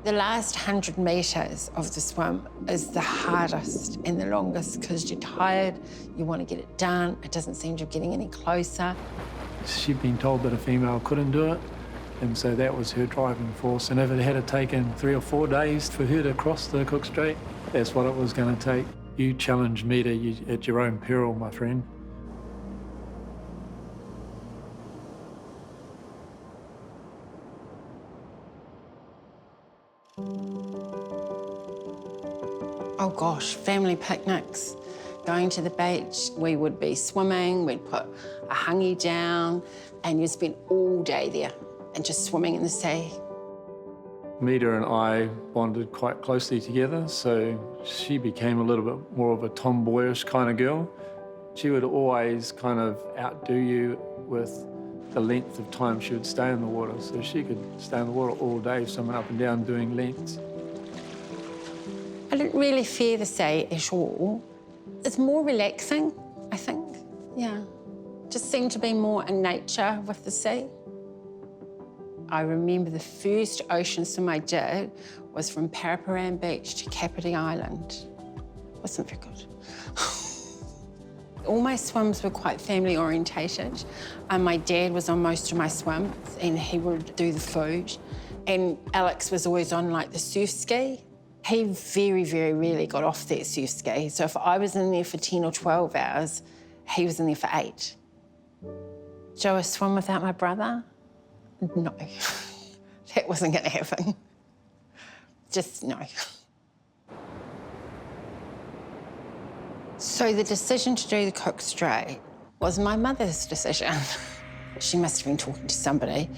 The last 100 metres of the swim is the hardest and the longest because you're tired, you want to get it done, it doesn't seem to be getting any closer. She'd been told that a female couldn't do it, and so that was her driving force. And if it had taken 3 or 4 days for her to cross the Cook Strait, that's what it was going to take. You challenged Meda at your own peril, my friend. Oh gosh, family picnics, going to the beach. We would be swimming, we'd put a hangi down, and you'd spend all day there and just swimming in the sea. Meda and I bonded quite closely together, so she became a little bit more of a tomboyish kind of girl. She would always kind of outdo you with the length of time she would stay in the water. So she could stay in the water all day, swimming up and down, doing lengths. I didn't really fear the sea at all. It's more relaxing, I think, yeah. Just seemed to be more in nature with the sea. I remember the first ocean swim I did was from Paraparaumu Beach to Kapiti Island. Wasn't very good. All my swims were quite family orientated. My dad was on most of my swims and he would do the food. And Alex was always on like the surf ski. He very, very rarely got off that surf ski. So if I was in there for 10 or 12 hours, he was in there for 8. Do I swim without my brother? No, that wasn't going to happen. Just no. So the decision to do the Cook Strait was my mother's decision. She must have been talking to somebody,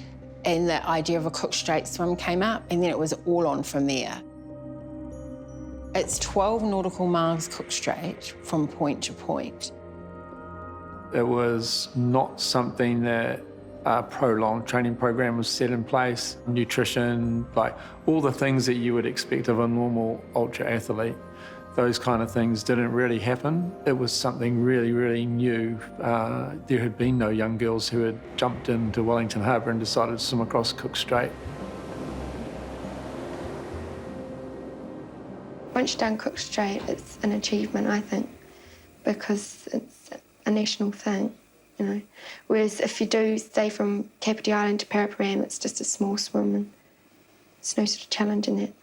and the idea of a Cook Strait swim came up, and then it was all on from there. It's 12 nautical miles Cook Strait from point to point. It was not something that a prolonged training program was set in place. Nutrition, like all the things that you would expect of a normal ultra athlete, those kind of things didn't really happen. It was something really, really new. There had been no young girls who had jumped into Wellington Harbour and decided to swim across Cook Strait. Once you've done Cook Strait, it's an achievement, I think, because it's a national thing, you know. Whereas if you do stay from Kapiti Island to Paraparaumu, it's just a small swim and there's no sort of challenge in that.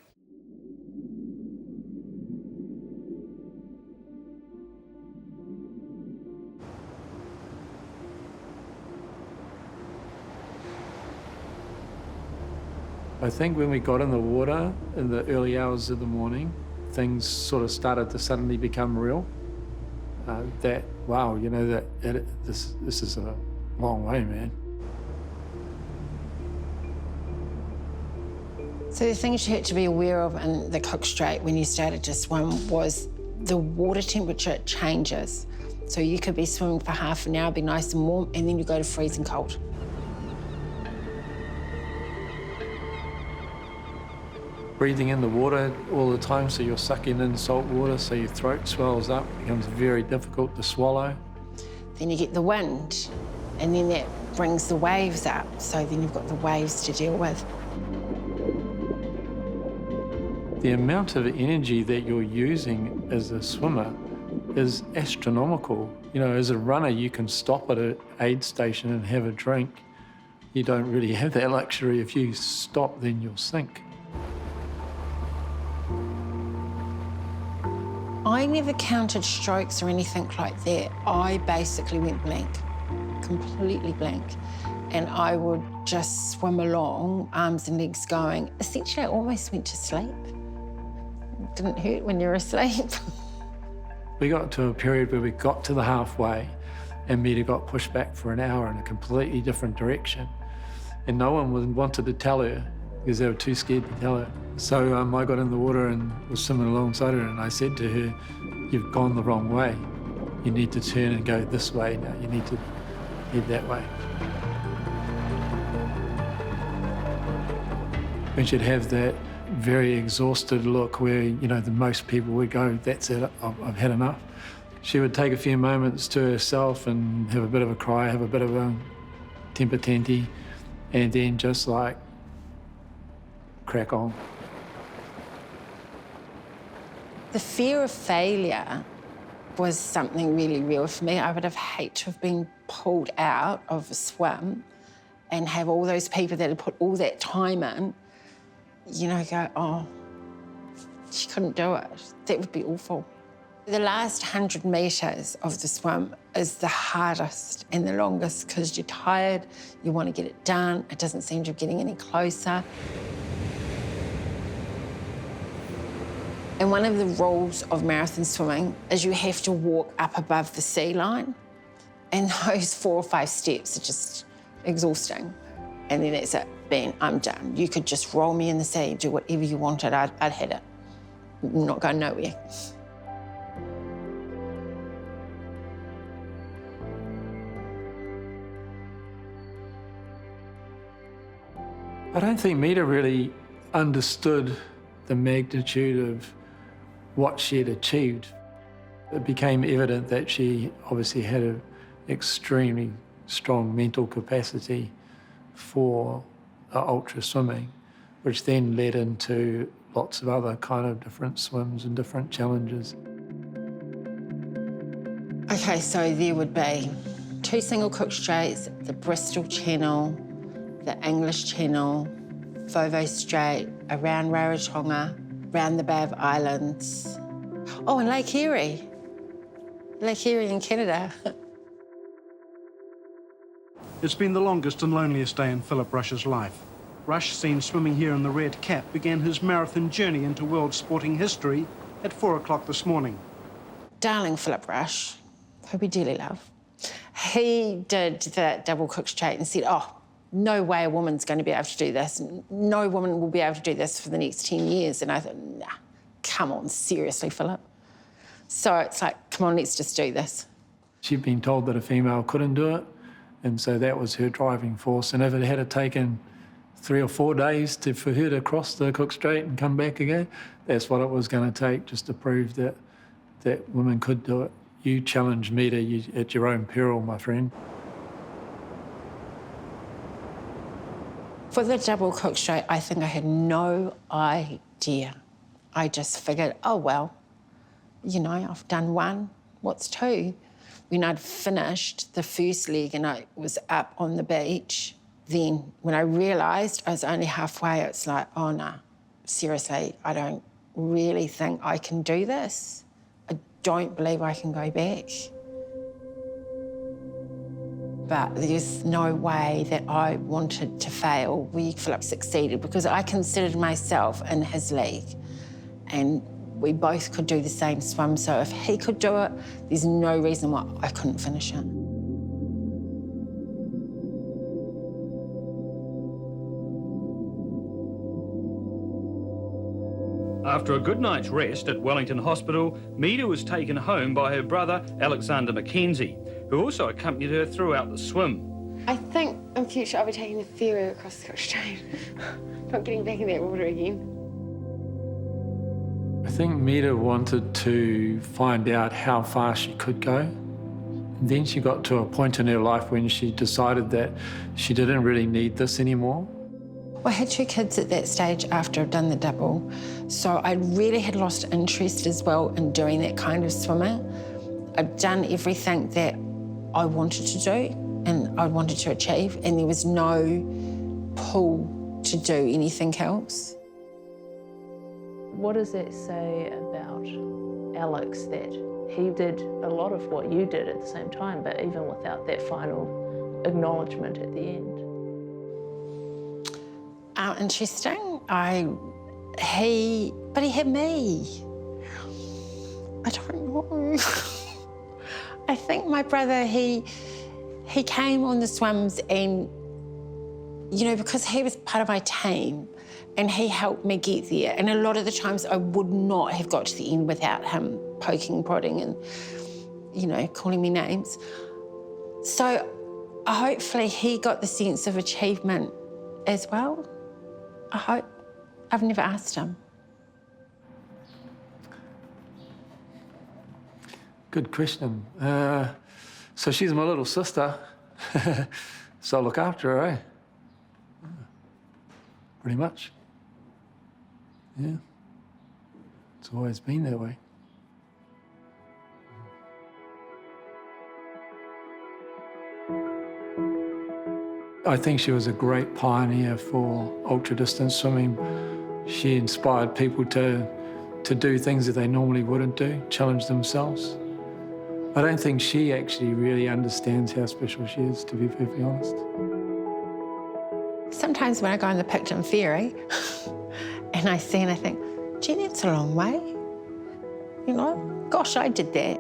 I think when we got in the water in the early hours of the morning, things sort of started to suddenly become real. That, wow, you know, this is a long way, man. So the things you had to be aware of in the Cook Strait when you started to swim was the water temperature changes. So you could be swimming for half an hour, be nice and warm, and then you go to freezing cold. Breathing in the water all the time, so you're sucking in salt water, so your throat swells up, becomes very difficult to swallow. Then you get the wind, and then that brings the waves up, so then you've got the waves to deal with. The amount of energy that you're using as a swimmer is astronomical. You know, as a runner, you can stop at an aid station and have a drink. You don't really have that luxury. If you stop, then you'll sink. I never counted strokes or anything like that. I basically went blank, completely blank. And I would just swim along, arms and legs going. Essentially, I almost went to sleep. It didn't hurt when you're asleep. We got to a period where we got to the halfway and Meda got pushed back for an hour in a completely different direction. And no one wanted to tell her because they were too scared to tell her. So I got in the water and was swimming alongside her, and I said to her, "You've gone the wrong way. You need to turn and go this way now. You need to head that way." And she'd have that very exhausted look where, you know, the most people would go, "That's it, I've had enough." She would take a few moments to herself and have a bit of a cry, have a bit of a temper tanty, and then just like crack on. The fear of failure was something really real for me. I would have hated to have been pulled out of a swim and have all those people that had put all that time in, you know, go, oh, she couldn't do it. That would be awful. The last 100 metres of the swim is the hardest and the longest because you're tired, you want to get it done, it doesn't seem to be getting any closer. And one of the rules of marathon swimming is you have to walk up above the sea line. And those 4 or 5 steps are just exhausting. And then that's it, bang, I'm done. You could just roll me in the sea, do whatever you wanted, I'd hit it. I'm not going nowhere. I don't think Meda really understood the magnitude of what she had achieved. It became evident that she obviously had an extremely strong mental capacity for ultra swimming, which then led into lots of other kind of different swims and different challenges. Okay, so there would be 2 single Cook Straits, the Bristol Channel, the English Channel, Fovo Strait, around Rarotonga, around the Bay of Islands. Oh, and Lake Erie. Lake Erie in Canada. It's been the longest and loneliest day in Philip Rush's life. Rush, seen swimming here in the red cap, began his marathon journey into world sporting history at 4 o'clock this morning. Darling Philip Rush, who we dearly love, he did the double Cook Strait and said, oh, no way a woman's going to be able to do this. No woman will be able to do this for the next 10 years. And I thought, nah, come on, seriously, Philip. So it's like, come on, let's just do this. She'd been told that a female couldn't do it, and so that was her driving force. And if it had taken 3 or 4 days for her to cross the Cook Strait and come back again, that's what it was going to take, just to prove that women could do it. You challenged Meda at your own peril, my friend. For the double Cook Strait, I think I had no idea. I just figured, oh, well, you know, I've done 1, what's 2? When I'd finished the first leg and I was up on the beach, then when I realised I was only halfway, it's like, oh, no, seriously, I don't really think I can do this. I don't believe I can go back. But there's no way that I wanted to fail where Philip succeeded, because I considered myself in his league and we both could do the same swim. So if he could do it, there's no reason why I couldn't finish it. After a good night's rest at Wellington Hospital, Meda was taken home by her brother, Alexander McKenzie, who also accompanied her throughout the swim. I think in future I'll be taking the ferry across the Cook Strait. Not getting back in that water again. I think Meda wanted to find out how far she could go. And then she got to a point in her life when she decided that she didn't really need this anymore. I had 2 kids at that stage after I'd done the double, so I really had lost interest as well in doing that kind of swimming. I'd done everything that I wanted to do and I wanted to achieve, and there was no pull to do anything else. What does that say about Alex, that he did a lot of what you did at the same time, but even without that final acknowledgement at the end? Interesting. He had me. I don't know. I think my brother, he came on the swims and, you know, because he was part of my team and he helped me get there. And a lot of the times I would not have got to the end without him poking, prodding and, you know, calling me names. So hopefully he got the sense of achievement as well. I hope. I've never asked him. Good question. So she's my little sister, so I look after her, eh? Pretty much. Yeah. It's always been that way. I think she was a great pioneer for ultra-distance swimming. She inspired people to do things that they normally wouldn't do, challenge themselves. I don't think she actually really understands how special she is, to be perfectly honest. Sometimes when I go on the Picton Ferry and I see and I think, gee, that's a long way. You know, gosh, I did that.